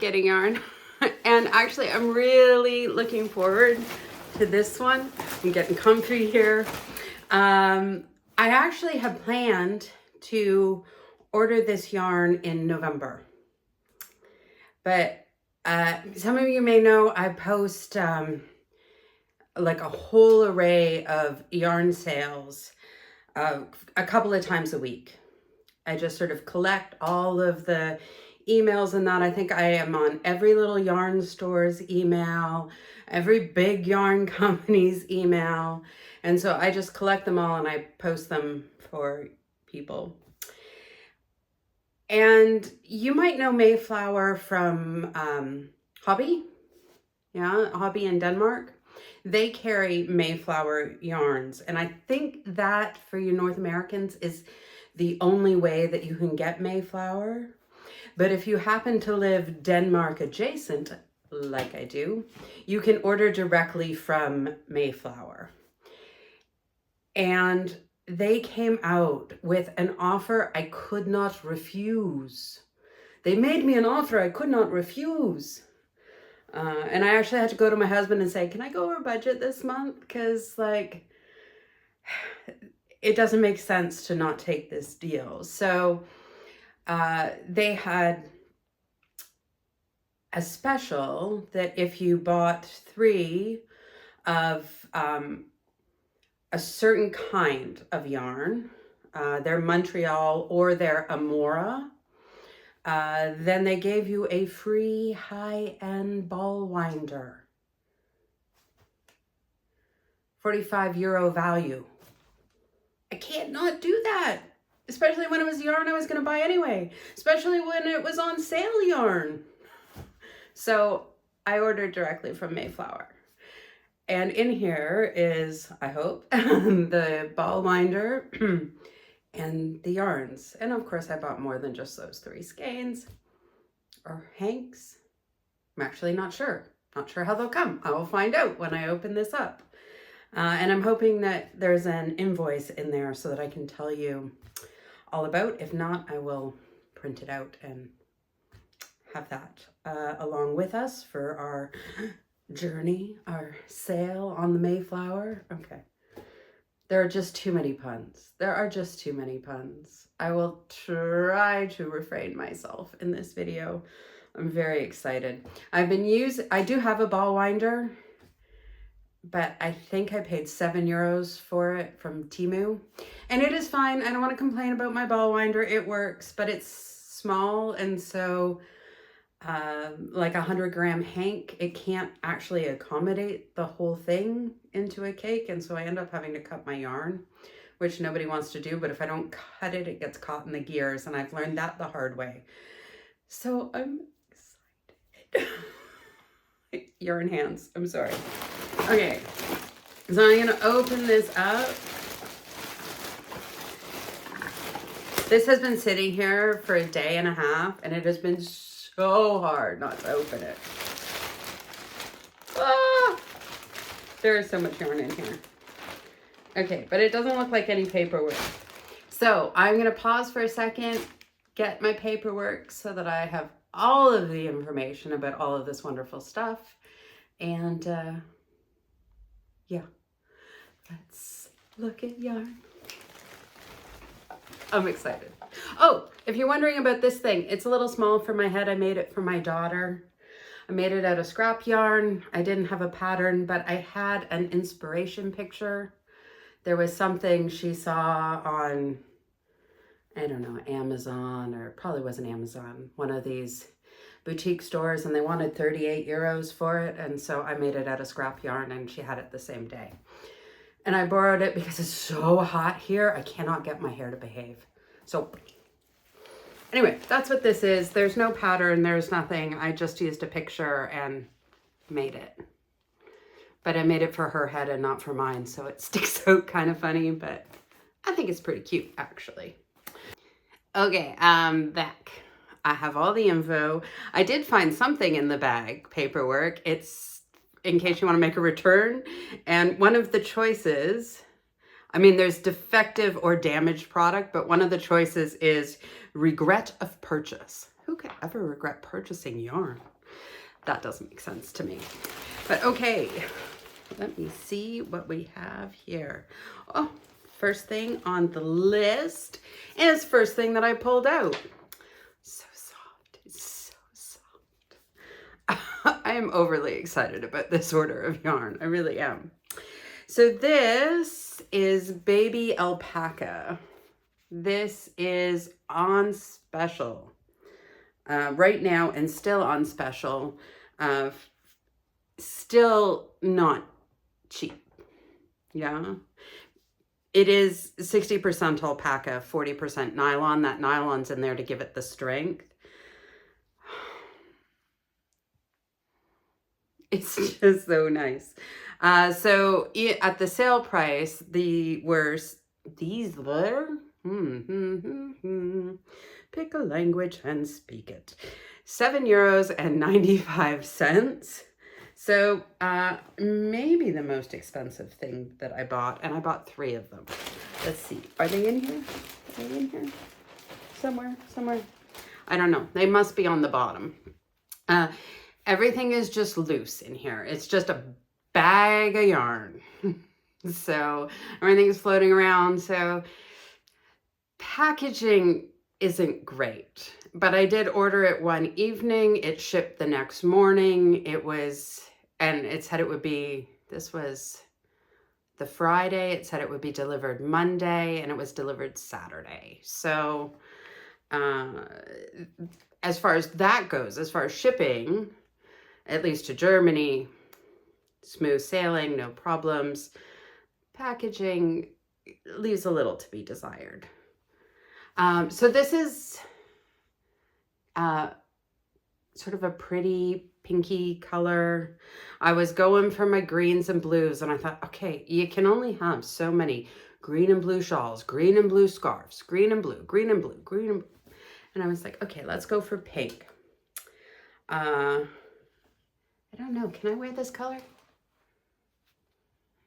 love getting yarn. And actually, I'm really looking forward to this one. I'm getting comfy here. I actually have planned to order this yarn in November. But some of you may know I post like a whole array of yarn sales a couple of times a week. I just sort of collect all of the emails and that. I think I am on every little yarn store's email, every big yarn company's email. And so I just collect them all and I post them for people. And you might know Mayflower from Hobby. Yeah, Hobby in Denmark. They carry Mayflower yarns. And I think that for you North Americans is the only way that you can get Mayflower. But if you happen to live Denmark adjacent, like I do, you can order directly from Mayflower. And they came out with an offer I could not refuse. They made me an offer I could not refuse. And I actually had to go to my husband and say, can I go over budget this month? Because like, it doesn't make sense to not take this deal. So they had a special that if you bought 3 of a certain kind of yarn, their Montreal or their Amora, then they gave you a free high-end ball winder. €45 value. I can't not do that, especially when it was yarn I was going to buy anyway, especially when it was on sale yarn. So I ordered directly from Mayflower. And in here is, I hope, the ball winder and the yarns. And of course I bought more than just those 3 skeins or hanks. I'm actually not sure. Not sure how they'll come. I will find out when I open this up. And I'm hoping that there's an invoice in there so that I can tell you all about. If not, I will print it out and have that along with us for our journey, our sail on the Mayflower. Okay. There are just too many puns. There are just too many puns. I will try to refrain myself in this video. I'm very excited. I do have a ball winder, but I think I paid €7 for it from Temu. And it is fine. I don't want to complain about my ball winder. It works, but it's small. And so like 100-gram hank, it can't actually accommodate the whole thing into a cake. And so I end up having to cut my yarn, which nobody wants to do. But if I don't cut it, it gets caught in the gears. And I've learned that the hard way. So I'm excited. Yarn hands. I'm sorry. Okay. So I'm going to open this up. This has been sitting here for a day and a half, and it has been so hard not to open it. Ah! There is so much yarn in here. Okay, but it doesn't look like any paperwork. So I'm going to pause for a second, get my paperwork so that I have all of the information about all of this wonderful stuff. And yeah, let's look at yarn. I'm excited. Oh, if you're wondering about this thing, it's a little small for my head. I made it for my daughter. I made it out of scrap yarn. I didn't have a pattern, but I had an inspiration picture. There was something she saw on, I don't know, Amazon, or probably wasn't Amazon, one of these boutique stores, and they wanted €38 for it. And so I made it out of scrap yarn, and she had it the same day. And I borrowed it because it's so hot here. I cannot get my hair to behave. So anyway, that's what this is. There's no pattern. There's nothing. I just used a picture and made it. But I made it for her head and not for mine. So it sticks out kind of funny, but I think it's pretty cute, actually. Okay, I'm back. I have all the info. I did find something in the bag, paperwork. It's in case you want to make a return. And one of the choices, I mean, there's defective or damaged product, but one of the choices is regret of purchase. Who could ever regret purchasing yarn? That doesn't make sense to me. But okay, let me see what we have here. Oh, first thing on the list is first thing that I pulled out. So soft, it's so soft. I am overly excited about this order of yarn. I really am. So this is baby alpaca. This is on special right now, and still on special. Still not cheap. Yeah. It is 60% alpaca, 40% nylon. That nylon's in there to give it the strength. It's just so nice. So at the sale price, these were pick a language and speak it. €7.95. So maybe the most expensive thing that I bought, and I bought 3 of them. Let's see, are they in here? Are they in here? Somewhere. I don't know. They must be on the bottom. Everything is just loose in here. It's just a bag of yarn. So everything's floating around. So packaging isn't great, but I did order it one evening. It shipped the next morning. And it said it would be, this was the Friday. It said it would be delivered Monday, and it was delivered Saturday. So as far as that goes, as far as shipping, at least to Germany, smooth sailing, no problems. Packaging leaves a little to be desired. So this is sort of a pretty pinky color. I was going for my greens and blues, and I thought, okay, you can only have so many green and blue shawls, green and blue scarves, green and blue, green and blue, green and blue. And I was like, okay, let's go for pink. I don't know. Can I wear this color?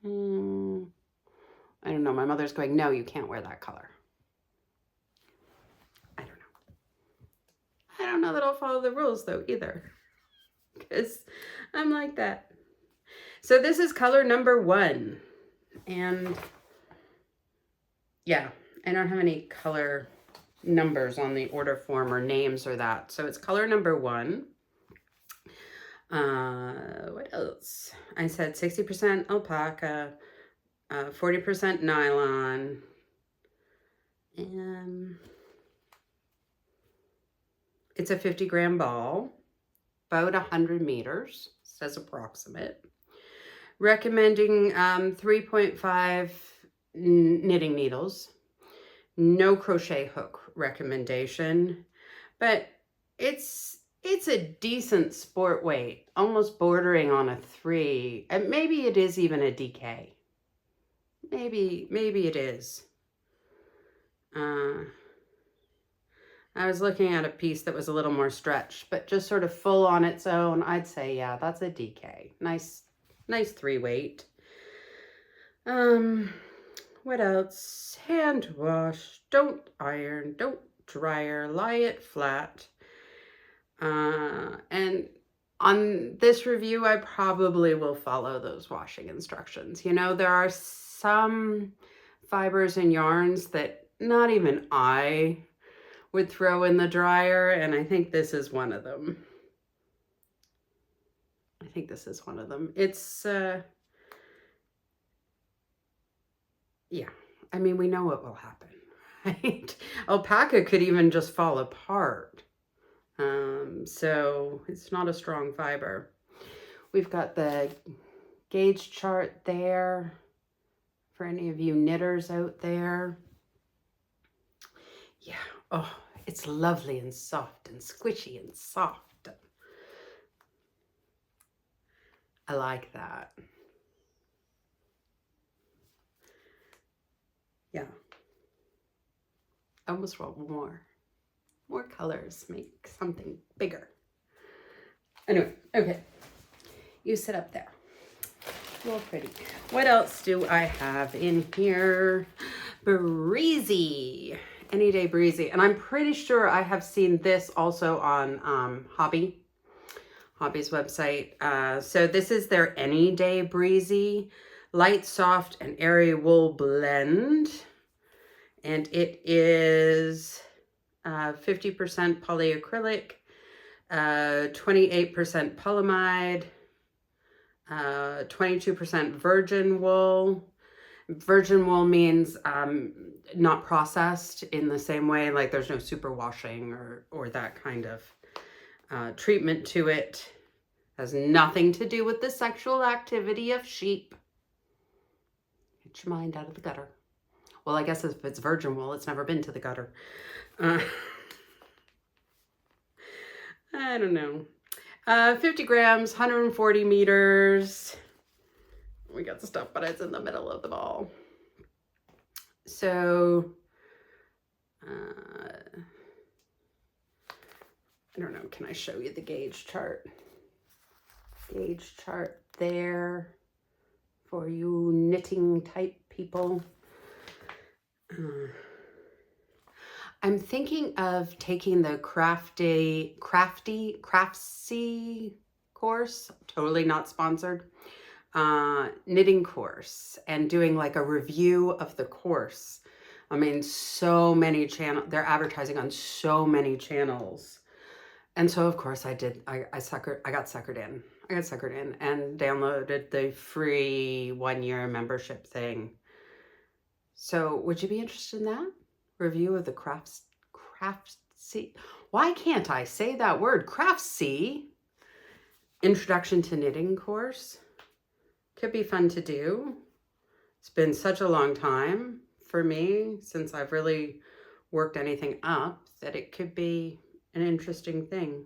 I don't know. My mother's going, no, you can't wear that color. I don't know that I'll follow the rules though either, because I'm like that. So this is color number 1. And yeah, I don't have any color numbers on the order form or names or that. So it's color number 1. What else? I said 60% alpaca, 40% nylon, and it's a 50-gram ball, about 100 meters, says approximate. Recommending 3.5 knitting needles, no crochet hook recommendation, but it's a decent sport weight, almost bordering on a 3, and maybe it is even a DK. Maybe it is. I was looking at a piece that was a little more stretched, but just sort of full on its own, I'd say, yeah, that's a DK. Nice 3 weight. What else? Hand wash, don't iron, don't dryer, lie it flat. And on this review, I probably will follow those washing instructions. You know, there are some fibers and yarns that not even I would throw in the dryer, and I think this is one of them. It's, yeah, I mean, we know what will happen, right? Alpaca could even just fall apart. So it's not a strong fiber. We've got the gauge chart there for any of you knitters out there. Yeah, oh, it's lovely and soft and squishy and soft. I like that. Yeah. I almost want more colors, make something bigger. Anyway, okay. You sit up there. Real pretty. What else do I have in here? Breezy. Any Day Breezy. And I'm pretty sure I have seen this also on Hobby Hobby's website. So this is their Any Day Breezy Light, Soft, and Airy Wool Blend. And it is 50% polyacrylic, 28% polyamide, 22% virgin wool. Virgin wool means not processed in the same way, like there's no superwashing or that kind of treatment to it. Has nothing to do with the sexual activity of sheep. Get your mind out of the gutter. Well, I guess if it's virgin wool, it's never been to the gutter. I don't know. 50 grams, 140 meters. We got the stuff, but it's in the middle of the ball. So, I don't know, can I show you the gauge chart? Gauge chart there for you knitting type people. I'm thinking of taking the Craftsy course, totally not sponsored, knitting course, and doing like a review of the course. I mean, so many channels, they're advertising on so many channels. And so of course I did, I got suckered in and downloaded the free 1-year membership thing. So would you be interested in that? Review of the Craftsy. Why can't I say that word? Craftsy Introduction to Knitting course. Could be fun to do. It's been such a long time for me since I've really worked anything up that it could be an interesting thing.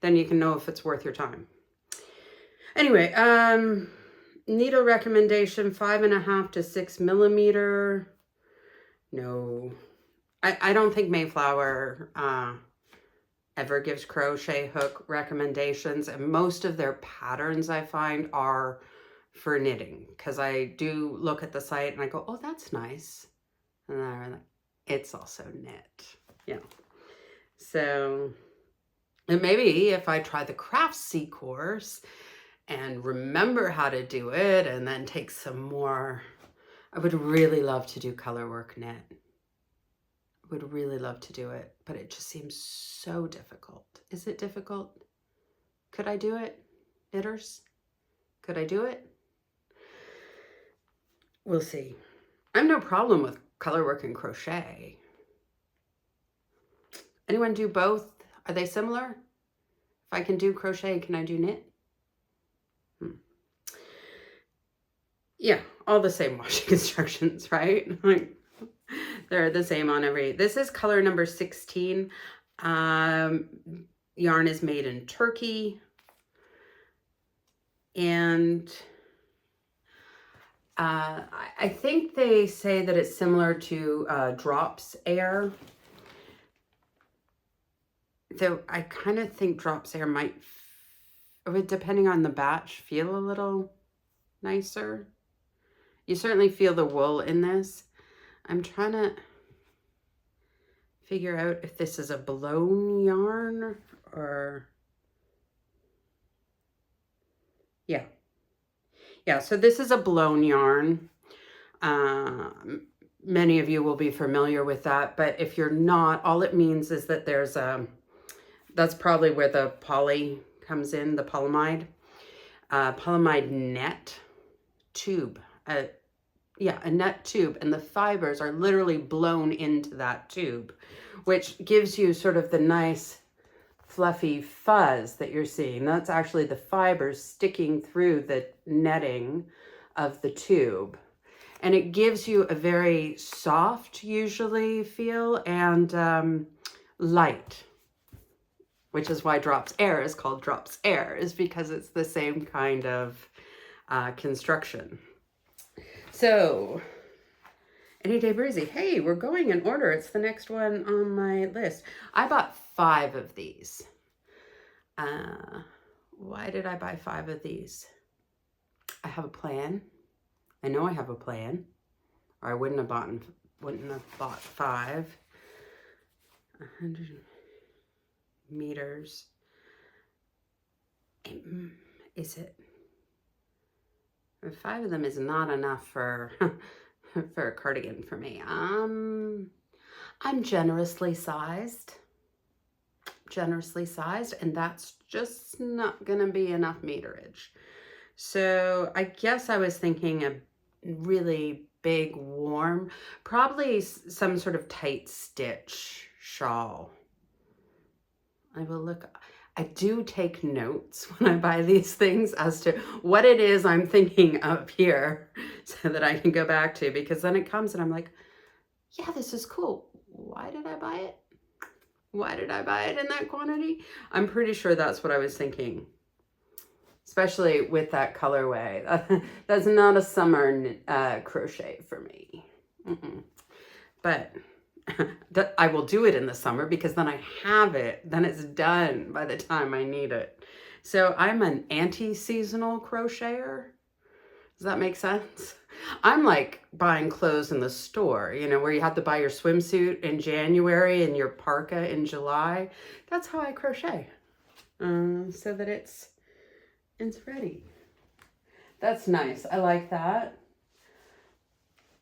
Then you can know if it's worth your time. Anyway, needle recommendation 5.5 to 6 millimeter. No, I don't think Mayflower ever gives crochet hook recommendations, and most of their patterns I find are for knitting, because I do look at the site and I go, oh, that's nice, and then I'm like, it's also knit, you know. So, and maybe if I try the Craftsy course and remember how to do it and then take some more, I would really love to do color work knit. Would really love to do it, but it just seems so difficult. Is it difficult? Could I do it? Knitters? Could I do it? We'll see. I have no problem with color work and crochet. Anyone do both? Are they similar? If I can do crochet, can I do knit? Yeah, all the same washing instructions, right? Like, they're the same on every. This is color number 16. Yarn is made in Turkey. And I think they say that it's similar to Drops Air. Though I kind of think Drops Air might, depending on the batch, feel a little nicer. You certainly feel the wool in this. I'm trying to figure out if this is a blown yarn or... Yeah. Yeah, so this is a blown yarn. Many of you will be familiar with that, but if you're not, all it means is that there's a... That's probably where the poly comes in, the polyamide. Polyamide net tube. Yeah, a net tube, and the fibers are literally blown into that tube, which gives you sort of the nice fluffy fuzz that you're seeing. That's actually the fibers sticking through the netting of the tube. And it gives you a very soft, usually, feel and light, which is why Drops Air is called Drops Air, is because it's the same kind of construction. So, Any Day Breezy. Hey, we're going in order. It's the next one on my list. I bought 5 of these. Why did I buy 5 of these? I have a plan. I know I have a plan, or I wouldn't have bought 5. 100 meters. is it? 5 of them is not enough for for a cardigan for me. I'm generously sized, and that's just not gonna be enough meterage. So I guess I was thinking a really big, warm, probably some sort of tight stitch shawl. I will look. I do take notes when I buy these things as to what it is I'm thinking of here so that I can go back to, because then it comes and I'm like, yeah, this is cool. Why did I buy it? Why did I buy it in that quantity? I'm pretty sure that's what I was thinking, especially with that colorway. That's not a summer crochet for me. But I will do it in the summer because then I have it. Then it's done by the time I need it. So I'm an anti-seasonal crocheter. Does that make sense? I'm like buying clothes in the store, you know, where you have to buy your swimsuit in January and your parka in July. That's how I crochet, so that it's ready. That's nice. I like that.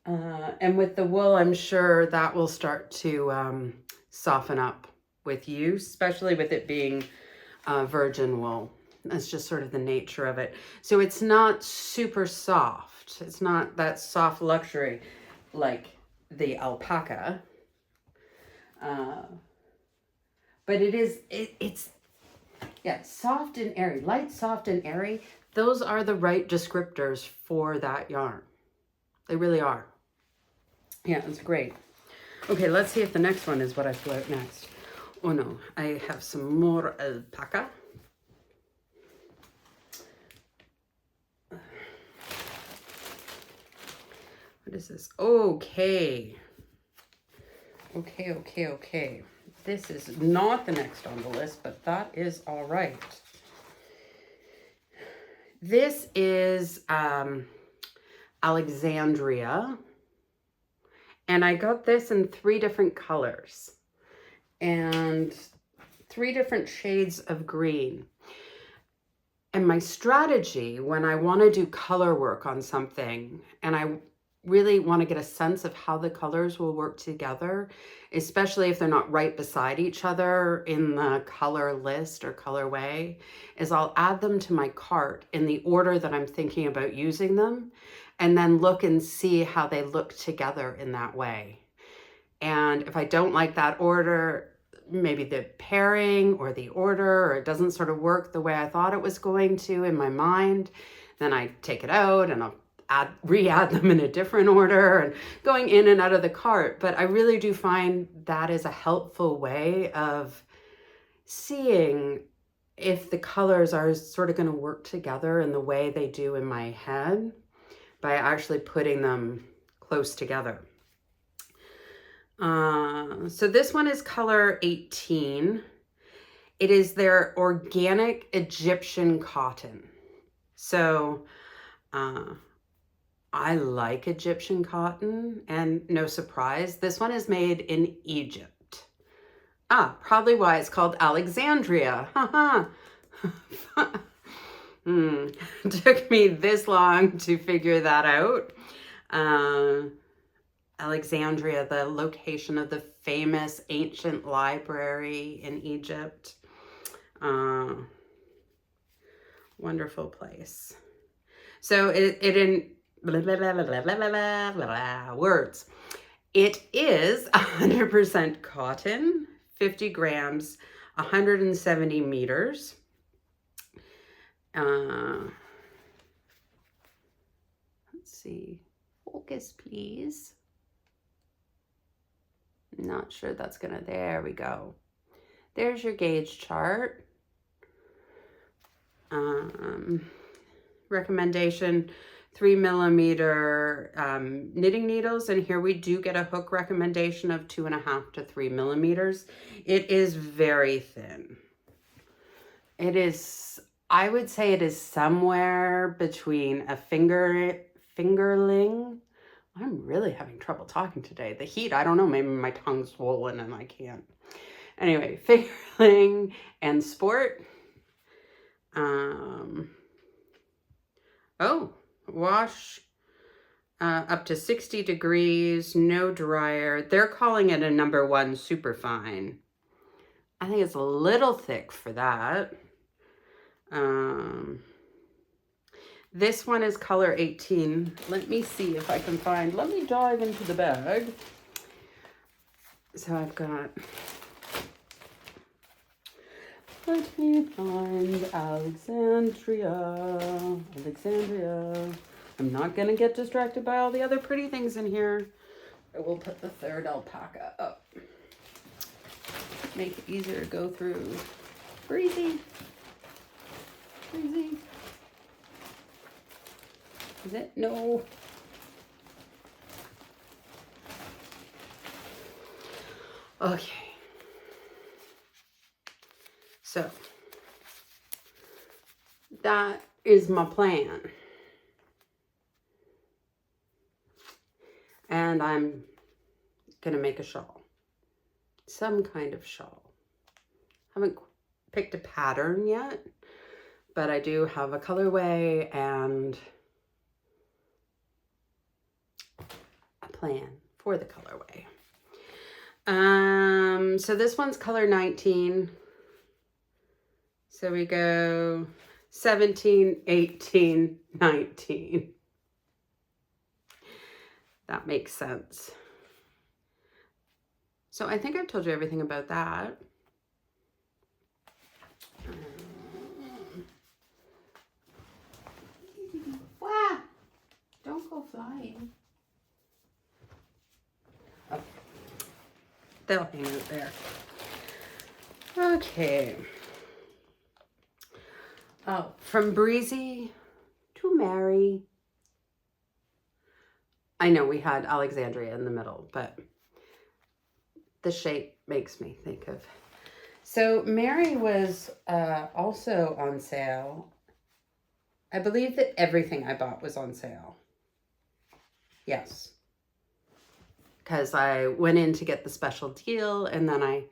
And with the wool, I'm sure that will start to soften up with use, especially with it being virgin wool. That's just sort of the nature of it. So it's not super soft. It's not that soft luxury like the alpaca. But it is, it's soft and airy. Light, soft, and airy. Those are the right descriptors for that yarn. They really are. Yeah, it's great. Okay, let's see if the next one is what I pull out next. Oh no, I have some more alpaca. What is this? Okay. Okay. This is not the next on the list, but that is all right. This is Alexandria. And I got this in 3 different colors and 3 different shades of green. And my strategy when I want to do color work on something and I really want to get a sense of how the colors will work together, especially if they're not right beside each other in the color list or colorway, is I'll add them to my cart in the order that I'm thinking about using them, and then look and see how they look together in that way. And if I don't like that order, maybe the pairing or the order, or it doesn't sort of work the way I thought it was going to in my mind, then I take it out and I'll re-add them in a different order and going in and out of the cart. But I really do find that is a helpful way of seeing if the colors are sort of going to work together in the way they do in my head by actually putting them close together. So this one is color 18. It is their organic Egyptian cotton. So I like Egyptian cotton, and no surprise, this one is made in Egypt. Probably why it's called Alexandria. Took me this long to figure that out. Alexandria, the location of the famous ancient library in Egypt. Wonderful place. So it in words. It is 100% cotton, 50 grams, 170 meters. Let's see. Focus, please. Not sure that's gonna, there we go. There's your gauge chart. Recommendation, 3 millimeter knitting needles, and here we do get a hook recommendation of 2.5 to 3 millimeters. It is very thin. It is, I would say it is somewhere between a fingerling. I'm really having trouble talking today. The heat, I don't know, maybe my tongue's swollen and I can't. Anyway, fingerling and sport. Oh, wash up to 60 degrees, no dryer. They're calling it a #1 superfine. I think it's a little thick for that. This one is color 18. Let me see if I can find, let me dive into the bag. So I've got, let me find Alexandria. I'm not gonna get distracted by all the other pretty things in here. I will put the third alpaca up. Make it easier to go through. Breezy. Breezy. Is it? No. Okay. So that is my plan. And I'm gonna make a shawl. Some kind of shawl. Haven't picked a pattern yet, but I do have a colorway and a plan for the colorway. So this one's color 19. So we go 17, 18, 19. That makes sense. So I think I've told you everything about that. Wow! Don't go flying. Oh. They'll hang out there. Okay. Oh, from Breezy to Mary. I know we had Alexandria in the middle, but the shape makes me think of. So Mary was also on sale. I believe that everything I bought was on sale. Yes. Because I went in to get the special deal and then I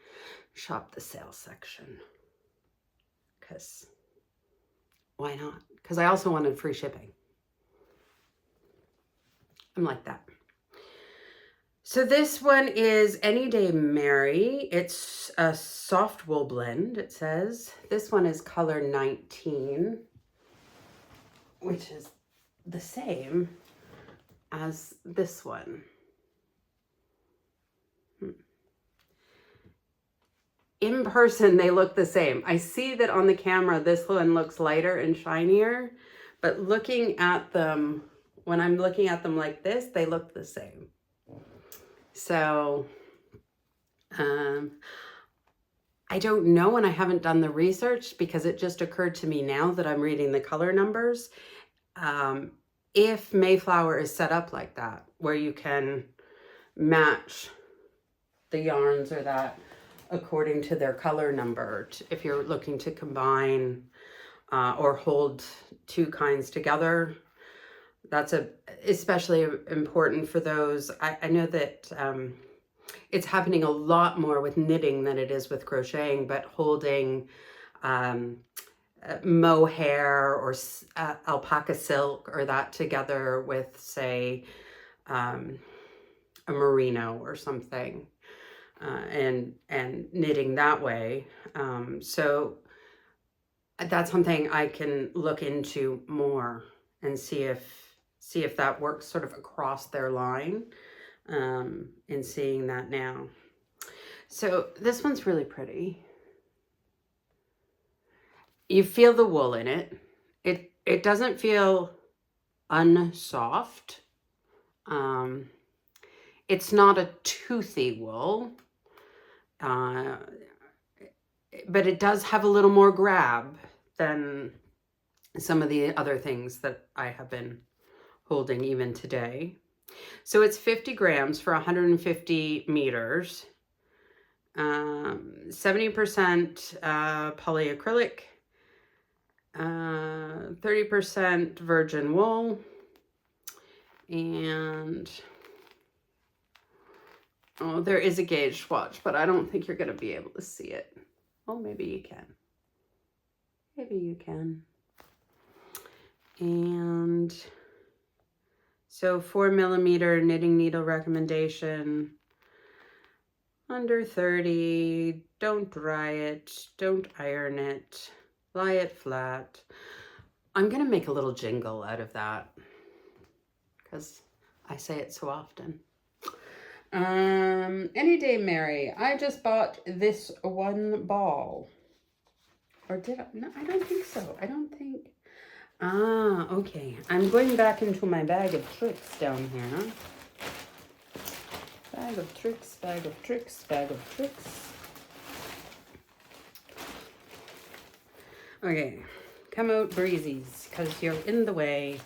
shopped the sale section. Because why not? Because I also wanted free shipping. I'm like that. So this one is Any Day Mary. It's a soft wool blend, it says. This one is color 19, which is the same as this one. In person, they look the same. I see that on the camera, this one looks lighter and shinier, but looking at them, when I'm looking at them like this, they look the same. So, I don't know, and I haven't done the research because it just occurred to me now that I'm reading the color numbers. If Mayflower is set up like that, where you can match the yarns or that according to their color number, if you're looking to combine or hold two kinds together, that's especially important for those. I know that it's happening a lot more with knitting than it is with crocheting, but holding mohair or alpaca silk or that together with, say, a merino or something, and knitting that way. So that's something I can look into more and see if that works sort of across their line, in seeing that now. So this one's really pretty. You feel the wool in it. It doesn't feel unsoft. It's not a toothy wool, but it does have a little more grab than some of the other things that I have been holding even today. So it's 50 grams for 150 meters, 70% polyacrylic, 30% virgin wool, and oh, there is a gauge swatch, but I don't think you're going to be able to see it. Oh, maybe you can. Maybe you can. And so 4mm knitting needle recommendation, under 30, don't dry it, don't iron it, lie it flat. I'm gonna make a little jingle out of that because I say it so often. Any Day Mary, I just bought this one ball. Or did I? No, I don't think so. I don't think. Ah, okay. I'm going back into my bag of tricks down here. Bag of tricks, bag of tricks, bag of tricks. Okay, come out breezies, because you're in the way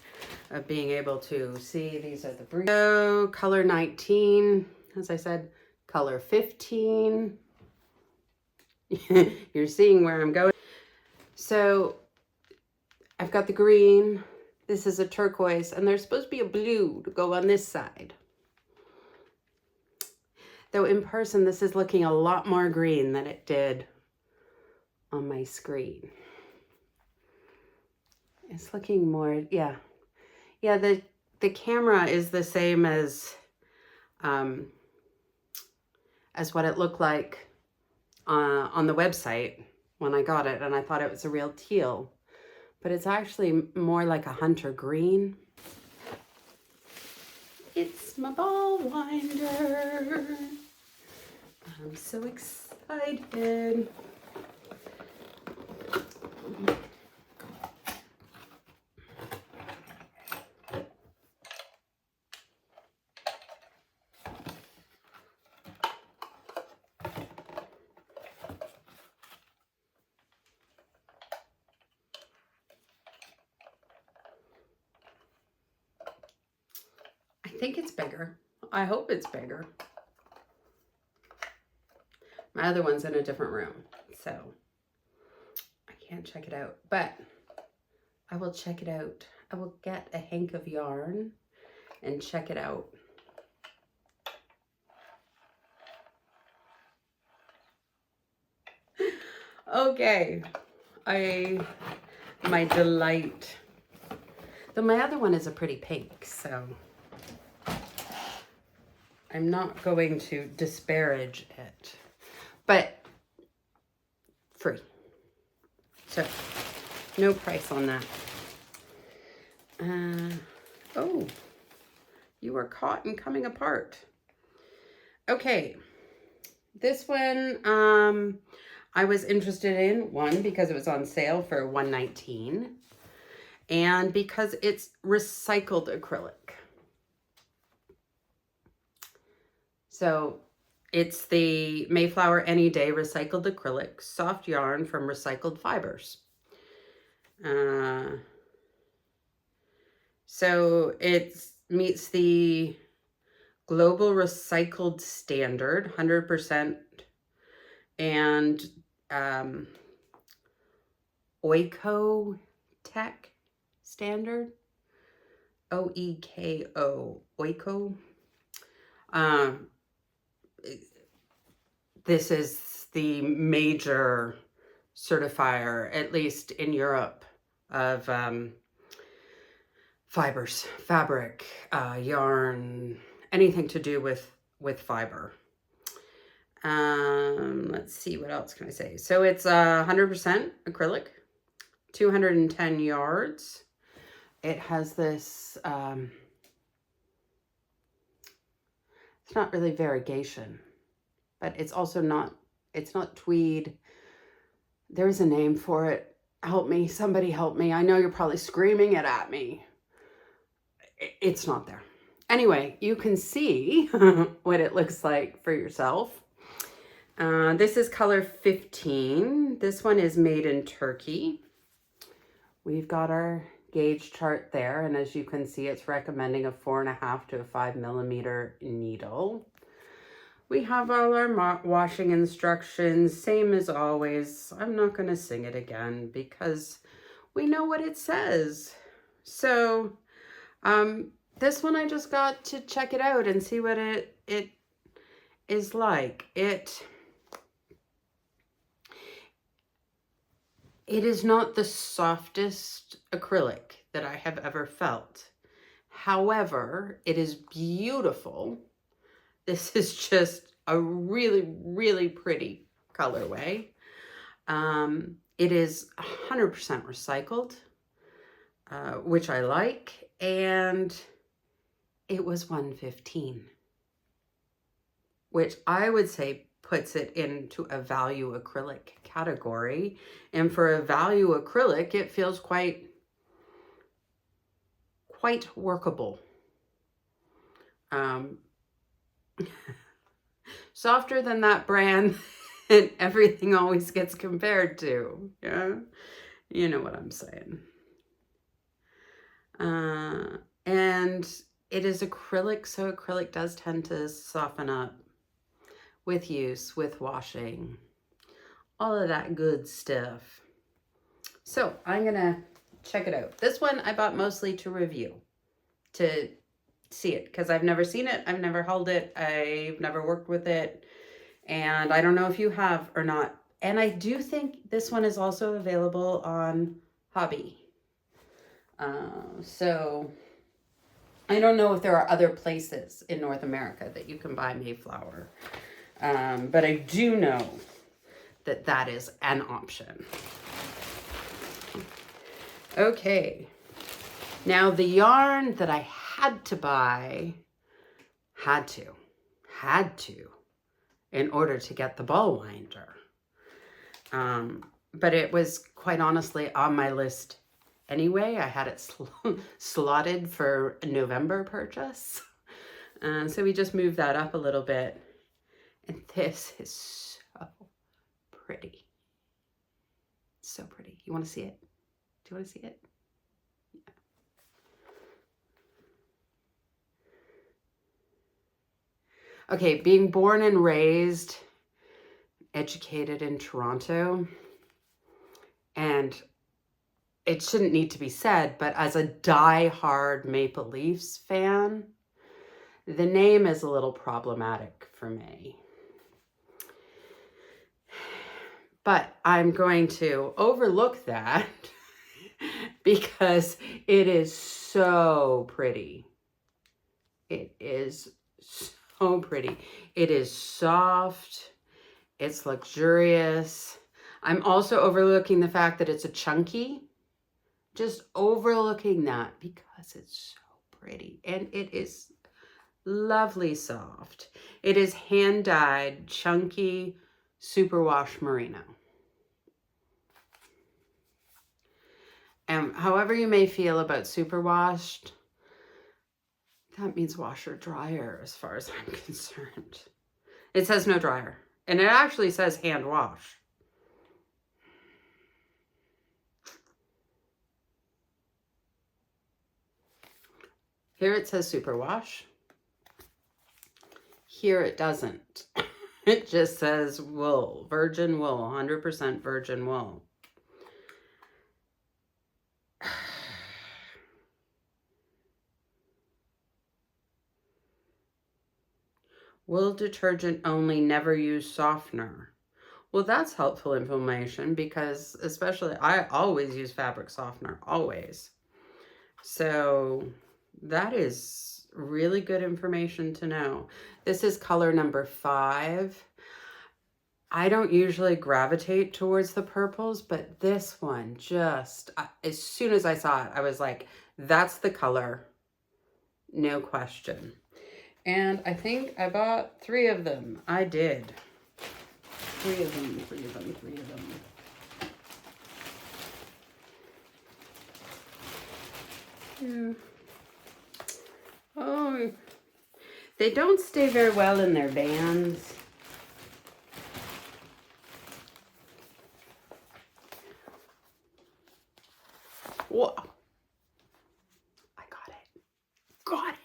of being able to see. These are the breezies. So, color 19, as I said, color 15. You're seeing where I'm going. So, I've got the green. This is a turquoise, and there's supposed to be a blue to go on this side. Though in person, this is looking a lot more green than it did on my screen. It's looking more, yeah. Yeah, the camera is the same as what it looked like on the website when I got it, and I thought it was a real teal. But it's actually more like a hunter green. It's my ball winder. I'm so excited. I think it's bigger. I hope it's bigger. My other one's in a different room, so I can't check it out, but I will check it out. I will get a hank of yarn and check it out. Okay, my delight. Though my other one is a pretty pink, so I'm not going to disparage it, but free. So no price on that. Oh, you are caught and coming apart. Okay, this one I was interested in, one, because it was on sale for $119, and because it's recycled acrylic. So it's the Mayflower Any Day recycled acrylic soft yarn from recycled fibers. So it meets the global recycled standard, 100%, and Oeko Tech standard, OEKO, Oeko. This is the major certifier, at least in Europe, of fibers, fabric, yarn, anything to do with fiber. Let's see, what else can I say? So it's 100% acrylic, 210 yards. It has this, it's not really variegation, but it's also not, it's not tweed. There's a name for it. Help me, somebody help me. I know you're probably screaming it at me. It's not there. Anyway, you can see what it looks like for yourself. This is color 15. This one is made in Turkey. We've got our gauge chart there, and as you can see, it's recommending a 4.5 to a 5mm needle. We have all our washing instructions, same as always. I'm not going to sing it again because we know what it says. So this one I just got to check it out and see what it is like. It is not the softest acrylic that I have ever felt. However, it is beautiful. This is just a really, really pretty colorway. It is 100% recycled, which I like, and it was $115, which I would say puts it into a value acrylic category. And for a value acrylic, it feels quite workable. Softer than that brand and everything always gets compared to. Yeah, you know what I'm saying. And it is acrylic, so acrylic does tend to soften up with use, with washing, all of that good stuff. So I'm gonna check it out. This one I bought mostly to review, to see it, because I've never seen it, I've never held it, I've never worked with it, and I don't know if you have or not. And I do think this one is also available on Hobby. So I don't know if there are other places in North America that you can buy Mayflower. But I do know that that is an option. Okay. Now the yarn that I had to buy, had to, in order to get the ball winder. But it was quite honestly on my list anyway. I had it slotted for a November purchase. So we just moved that up a little bit. And this is so pretty. So pretty. You want to see it? Do you want to see it? Yeah. Okay, being born and raised, educated in Toronto, and it shouldn't need to be said, but as a die-hard Maple Leafs fan, the name is a little problematic for me. But I'm going to overlook that because it is so pretty. It is so pretty. It is soft. It's luxurious. I'm also overlooking the fact that it's a chunky. Just overlooking that because it's so pretty. And it is lovely soft. It is hand-dyed, chunky, superwash merino. And however you may feel about superwashed, that means washer dryer as far as I'm concerned. It says no dryer. And it actually says hand wash. Here it says superwash. Here it doesn't. It just says wool, virgin wool, 100% virgin wool. Wool detergent only, never use softener. Well, that's helpful information because especially I always use fabric softener, always. So that is really good information to know. This is color number 5. I don't usually gravitate towards the purples, but this one just, as soon as I saw it, I was like, that's the color, no question. And I think I bought 3 of them. I did. 3 of them, 3 of them, 3 of them. Yeah. Oh, they don't stay very well in their vans. Whoa. I got it. Got it.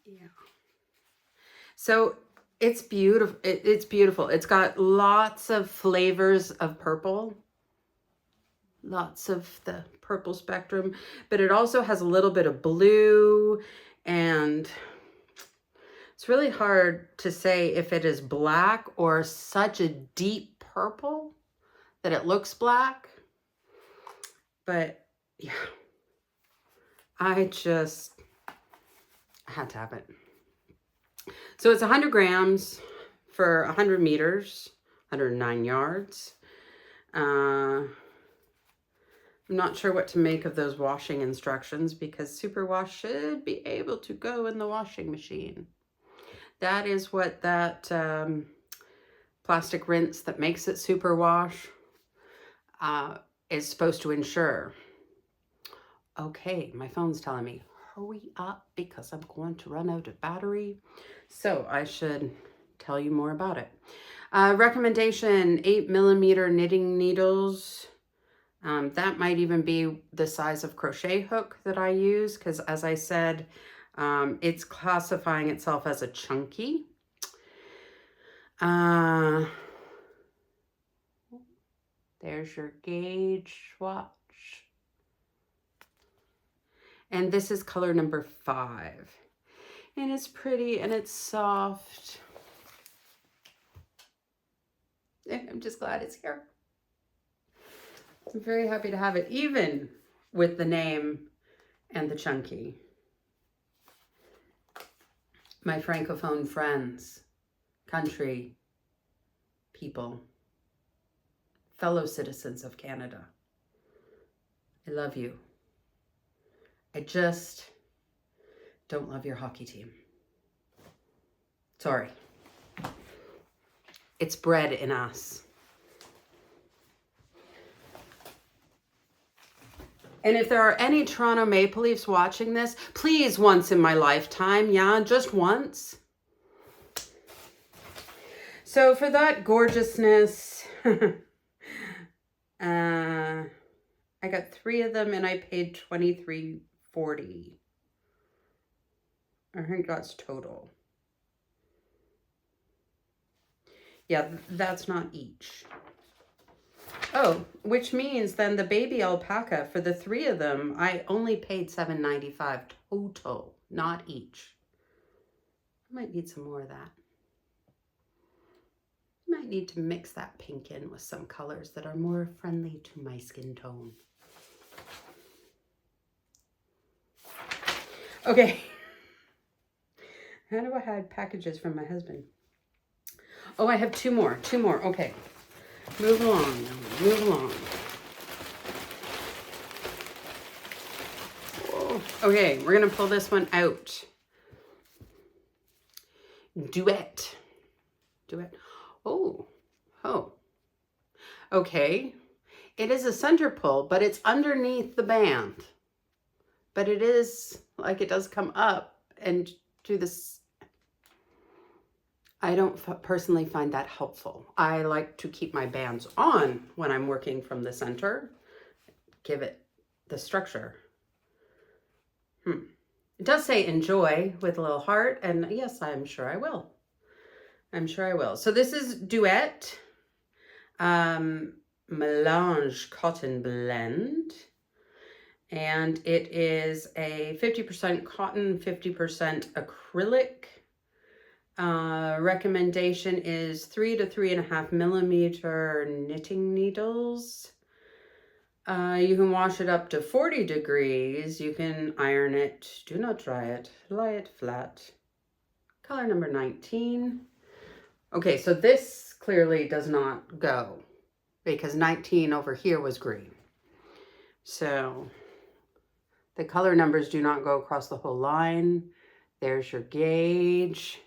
Yeah. So it's beautiful. It's beautiful. It's got lots of flavors of purple. Lots of the purple spectrum. But it also has a little bit of blue. And it's really hard to say if it is black or such a deep purple that it looks black. But yeah, I had to have it. So it's 100 grams for 100 meters, 109 yards. I'm not sure what to make of those washing instructions because superwash should be able to go in the washing machine. That is what that plastic rinse that makes it superwash is supposed to ensure. Okay, my phone's telling me, hurry up because I'm going to run out of battery. So I should tell you more about it. Recommendation, 8mm knitting needles. That might even be the size of crochet hook that I use because, as I said, it's classifying itself as a chunky. There's your gauge swatch. And this is color number 5. And it's pretty and it's soft. And I'm just glad it's here. I'm very happy to have it, even with the name and the chunky. My Francophone friends, country people, fellow citizens of Canada, I love you. I just don't love your hockey team. Sorry. It's bred in us. And if there are any Toronto Maple Leafs watching this, please, once in my lifetime, yeah, just once. So for that gorgeousness, I got 3 of them and I paid $23.40. I think that's total. Yeah, that's not each. Oh, which means then the baby alpaca, for the 3 of them, I only paid $7.95 total, not each. I might need some more of that. Might need to mix that pink in with some colors that are more friendly to my skin tone. Okay. How do I hide packages from my husband? Oh, I have 2 more. 2 more. Okay. Move along. Move along. Whoa. Okay, we're going to pull this one out. Duet. Duet. Oh. Oh. Okay. It is a center pull, but it's underneath the band. But it is, like, it does come up and do this. I don't personally find that helpful. I like to keep my bands on when I'm working from the center. Give it the structure. It does say enjoy with a little heart, and yes, I'm sure I will. I'm sure I will. So this is Duet Melange Cotton Blend. And it is a 50% cotton, 50% acrylic. Recommendation is 3 to 3.5mm knitting needles. You can wash it up to 40 degrees. You can iron it. Do not dry it. Lie it flat. Color number 19. Okay, so this clearly does not go because 19 over here was green. So the color numbers do not go across the whole line. There's your gauge.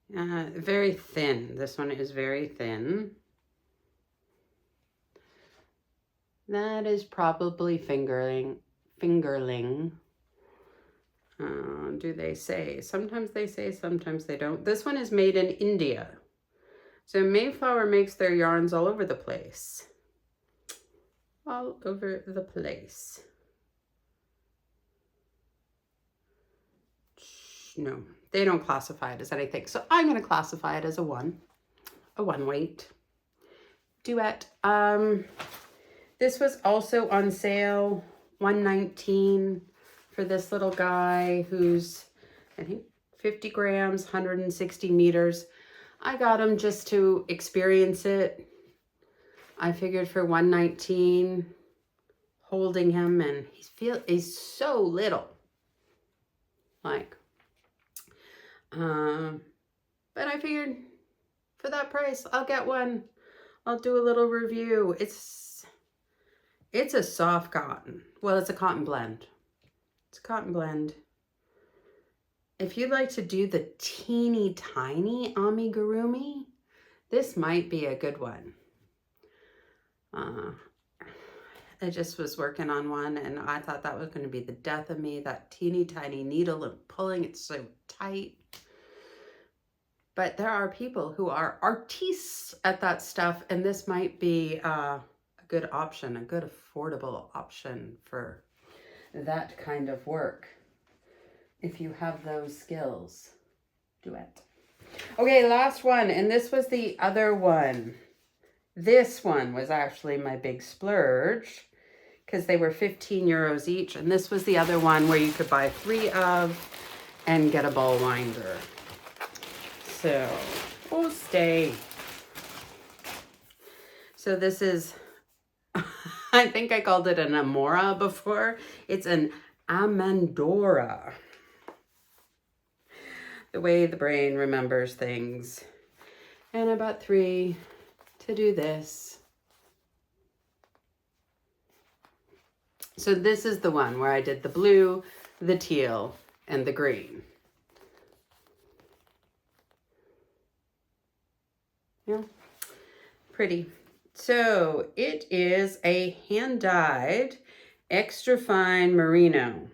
Very thin. This one is very thin. That is probably fingerling. Do they say? Sometimes they say, sometimes they don't. This one is made in India. So Mayflower makes their yarns all over the place. All over the place. No, they don't classify it as anything. So I'm going to classify it as a 1 weight. Duet. This was also on sale, $119 for this little guy who's, I think, 50 grams, 160 meters. I got him just to experience it. I figured for 119, holding him, and he's so little. Like, but I figured for that price, I'll get one. I'll do a little review. It's a soft cotton. Well, it's a cotton blend. It's a cotton blend. If you'd like to do the teeny tiny amigurumi, this might be a good one. I just was working on one and I thought that was going to be the death of me. That teeny tiny needle and pulling it so tight. But there are people who are artistes at that stuff, and this might be a good option, a good affordable option for that kind of work. If you have those skills, do it. Okay, last one, and this was the other one. This one was actually my big splurge because they were 15 euros each, and this was the other one where you could buy 3 of and get a ball winder. So, oh, stay. So this is, I think I called it an Amora before. It's an Amandora. The way the brain remembers things. And I bought 3 to do this. So this is the one where I did the blue, the teal, and the green. Yeah, pretty. So it is a hand-dyed extra fine merino.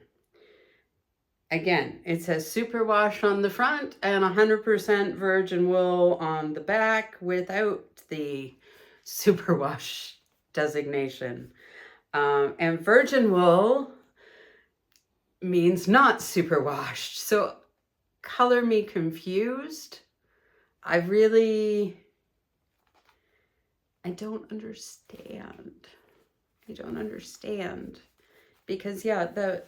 Again, it says superwash on the front and 100% virgin wool on the back without the superwash designation. And virgin wool means not superwashed. So color me confused. I don't understand. I don't understand. Because yeah, the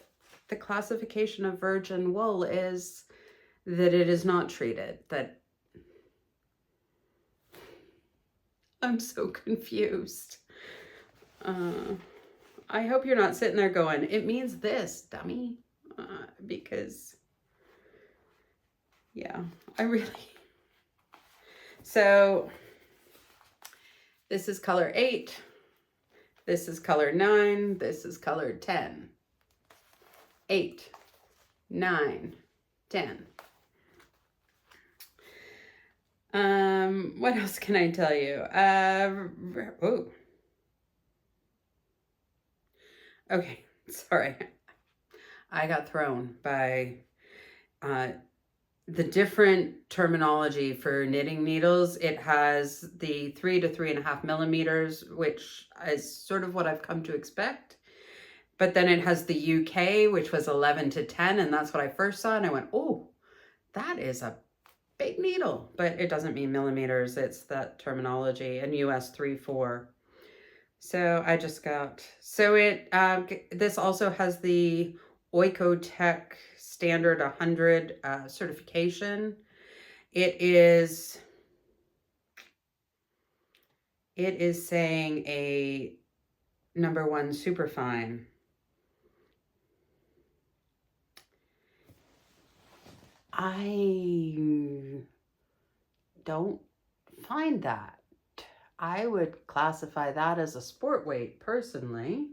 classification of virgin wool is that it is not treated. That I'm so confused. I hope you're not sitting there going, it means this, dummy. Because yeah, so this is color 8. This is color 9. This is color 10. 8, 9, 10. What else can I tell you? Okay, sorry. I got thrown by the different terminology for knitting needles. It has the 3 to 3.5 millimeters, which is sort of what I've come to expect. But then it has the UK, which was 11 to 10, and that's what I first saw, and I went, oh, that is a big needle. But it doesn't mean millimeters, it's that terminology, and US 3-4. So I just got, so this also has the Oikotech Standard 100 certification. It is saying a #1 superfine. I don't find that. I would classify that as a sport weight personally,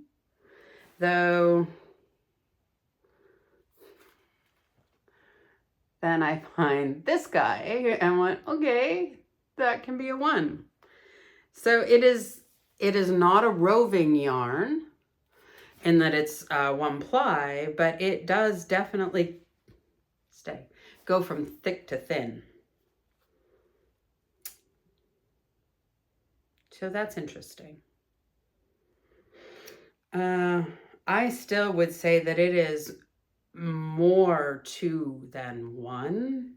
though then I find this guy and went, okay, that can be a 1. So it is not a roving yarn in that it's 1 ply, but it does definitely go from thick to thin. So that's interesting. I still would say that it is more 2 than 1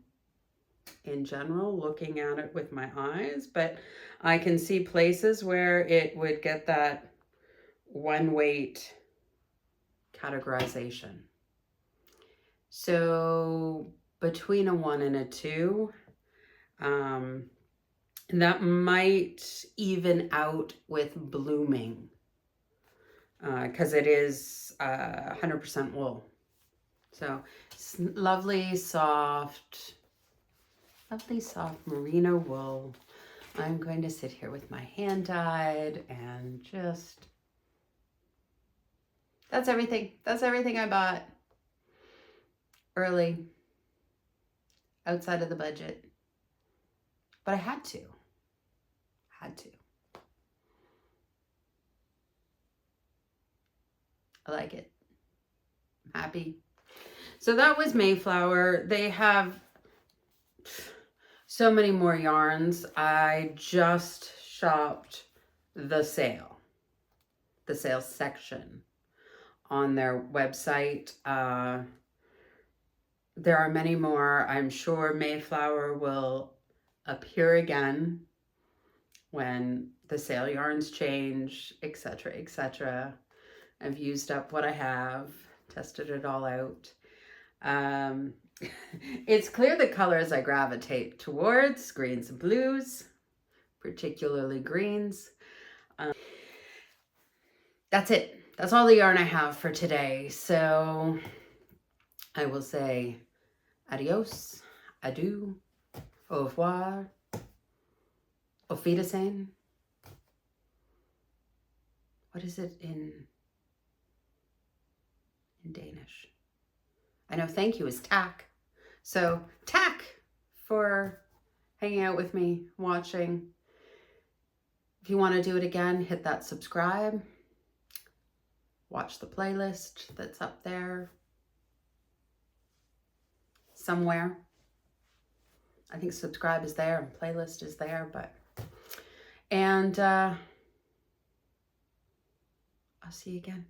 in general, looking at it with my eyes, but I can see places where it would get that 1 weight categorization. So between a 1 and a 2, that might even out with blooming, because it is 100% wool. So it's lovely, soft merino wool. I'm going to sit here with my hand dyed and just, that's everything. That's everything I bought early, outside of the budget. But I had to. I like it. I'm happy. So that was Mayflower. They have so many more yarns. I just shopped the sales section on their website. There are many more. I'm sure Mayflower will appear again when the sale yarns change, etc., etc. I've used up what I have, tested it all out. It's clear the colors I gravitate towards, greens and blues, particularly greens. That's it. That's all the yarn I have for today. So I will say adios, adieu, au revoir, auf Wiedersehen. What is it in Danish? I know thank you is tak. So tak for hanging out with me, watching. If you want to do it again, hit that subscribe. Watch the playlist that's up there somewhere. I think subscribe is there and playlist is there, and I'll see you again.